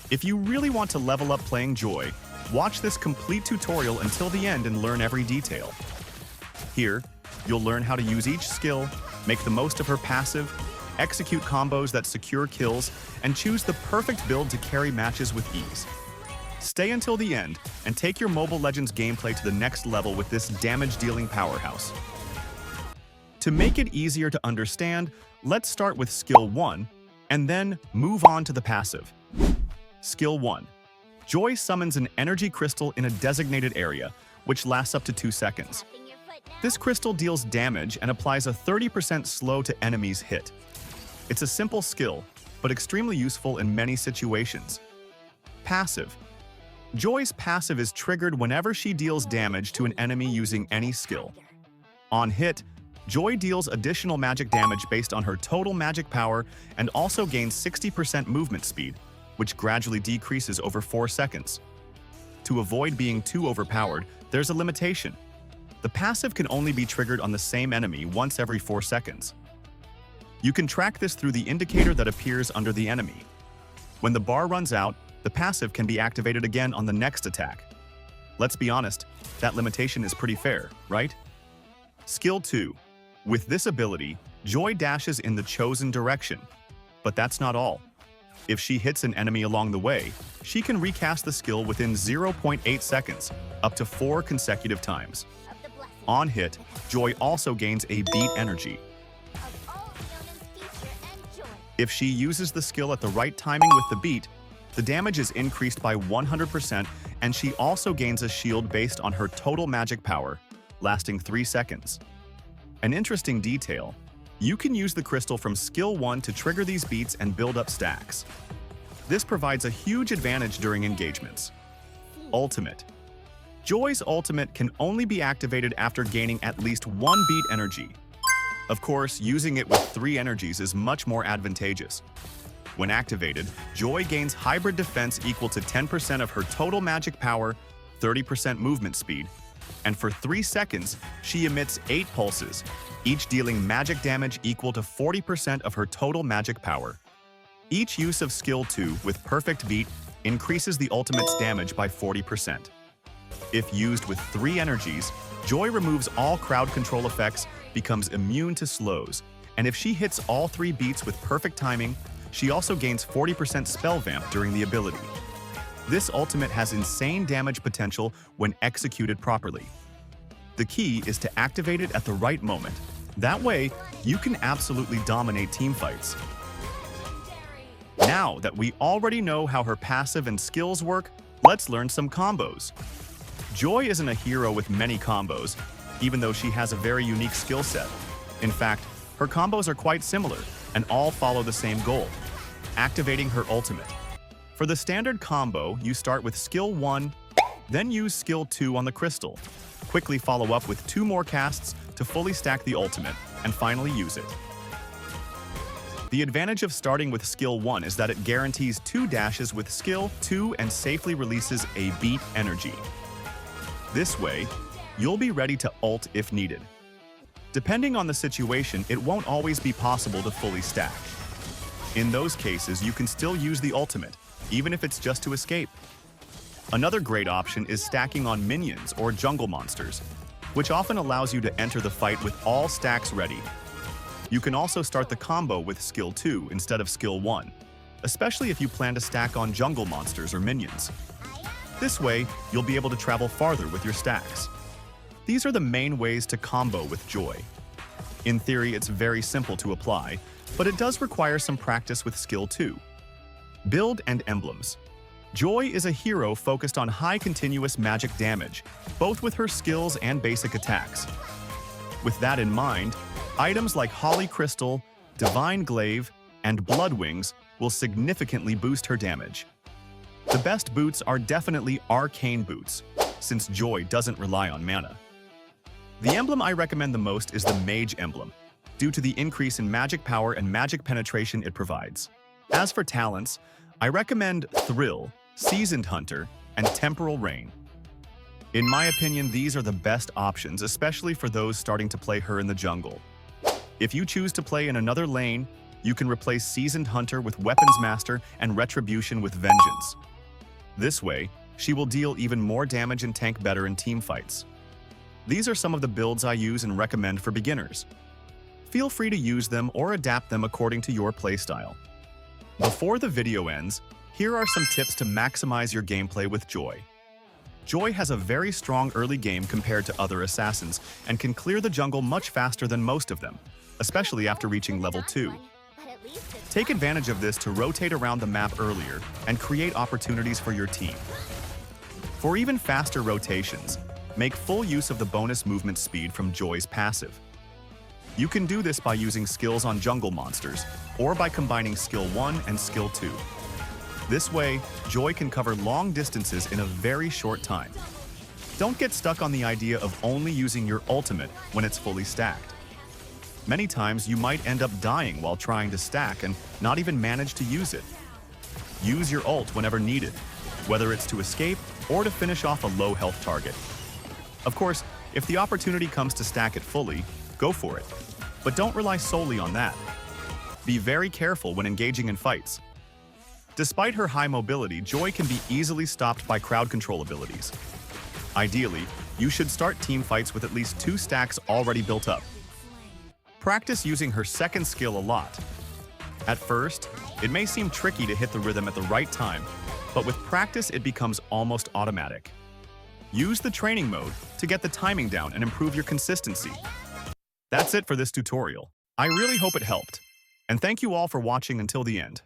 If you really want to level up playing Joy, watch this complete tutorial until the end and learn every detail. Here, you'll learn how to use each skill, make the most of her passive, execute combos that secure kills, and choose the perfect build to carry matches with ease. Stay until the end and take your Mobile Legends gameplay to the next level with this damage-dealing powerhouse. To make it easier to understand, let's start with Skill 1 and then move on to the passive. Skill 1. Joy summons an energy crystal in a designated area, which lasts up to 2 seconds. This crystal deals damage and applies a 30% slow to enemies hit. It's a simple skill, but extremely useful in many situations. Passive. Joy's passive is triggered whenever she deals damage to an enemy using any skill. On hit, Joy deals additional magic damage based on her total magic power and also gains 60% movement speed, which gradually decreases over 4 seconds. To avoid being too overpowered, there's a limitation. The passive can only be triggered on the same enemy once every 4 seconds. You can track this through the indicator that appears under the enemy. When the bar runs out, the passive can be activated again on the next attack. Let's be honest, that limitation is pretty fair, right? Skill 2. With this ability, Joy dashes in the chosen direction. But that's not all. If she hits an enemy along the way, she can recast the skill within 0.8 seconds, up to 4 consecutive times. On hit, Joy also gains a beat energy. If she uses the skill at the right timing with the beat, the damage is increased by 100% and she also gains a shield based on her total magic power, lasting 3 seconds. An interesting detail, you can use the crystal from Skill 1 to trigger these beats and build up stacks. This provides a huge advantage during engagements. Ultimate. Joy's ultimate can only be activated after gaining at least 1 beat energy. Of course, using it with 3 energies is much more advantageous. When activated, Joy gains hybrid defense equal to 10% of her total magic power, 30% movement speed, and for 3 seconds, she emits 8 pulses, each dealing magic damage equal to 40% of her total magic power. Each use of Skill 2 with perfect beat increases the ultimate's damage by 40%. If used with 3 energies, Joy removes all crowd control effects, becomes immune to slows, and if she hits all 3 beats with perfect timing, she also gains 40% spell vamp during the ability. This ultimate has insane damage potential when executed properly. The key is to activate it at the right moment. That way, you can absolutely dominate teamfights. Now that we already know how her passive and skills work, let's learn some combos. Joy isn't a hero with many combos, even though she has a very unique skill set. In fact, her combos are quite similar and all follow the same goal: activating her ultimate. For the standard combo, you start with Skill 1, then use Skill 2 on the crystal. Quickly follow up with 2 more casts to fully stack the ultimate, and finally use it. The advantage of starting with Skill 1 is that it guarantees 2 dashes with Skill 2 and safely releases a beat energy. This way, you'll be ready to ult if needed. Depending on the situation, it won't always be possible to fully stack. In those cases, you can still use the ultimate, even if it's just to escape. Another great option is stacking on minions or jungle monsters, which often allows you to enter the fight with all stacks ready. You can also start the combo with Skill 2 instead of Skill 1, especially if you plan to stack on jungle monsters or minions. This way, you'll be able to travel farther with your stacks. These are the main ways to combo with Joy. In theory, it's very simple to apply, but it does require some practice with Skill 2. Build and emblems. Joy is a hero focused on high continuous magic damage, both with her skills and basic attacks. With that in mind, items like Holly Crystal, Divine Glaive, and Blood Wings will significantly boost her damage. The best boots are definitely Arcane boots, since Joy doesn't rely on mana. The emblem I recommend the most is the Mage emblem, due to the increase in magic power and magic penetration it provides. As for talents, I recommend Thrill, Seasoned Hunter, and Temporal Rain. In my opinion, these are the best options, especially for those starting to play her in the jungle. If you choose to play in another lane, You can replace Seasoned Hunter with Weapons Master and Retribution with Vengeance. This way, she will deal even more damage and tank better in team fights. These are some of the builds I use and recommend for beginners. Feel free to use them or adapt them according to your playstyle. Before the video ends, here are some tips to maximize your gameplay with Joy. Joy has a very strong early game compared to other assassins and can clear the jungle much faster than most of them, especially after reaching level 2. Take advantage of this to rotate around the map earlier and create opportunities for your team. For even faster rotations, make full use of the bonus movement speed from Joy's passive. You can do this by using skills on jungle monsters, or by combining Skill 1 and Skill 2. This way, Joy can cover long distances in a very short time. Don't get stuck on the idea of only using your ultimate when it's fully stacked. Many times you might end up dying while trying to stack and not even manage to use it. Use your ult whenever needed, whether it's to escape or to finish off a low health target. Of course, if the opportunity comes to stack it fully, go for it. But don't rely solely on that. Be very careful when engaging in fights. Despite her high mobility, Joy can be easily stopped by crowd control abilities. Ideally, you should start team fights with at least 2 stacks already built up. Practice using her second skill a lot. At first, it may seem tricky to hit the rhythm at the right time, but with practice it becomes almost automatic. Use the training mode to get the timing down and improve your consistency. That's it for this tutorial. I really hope it helped. And thank you all for watching until the end.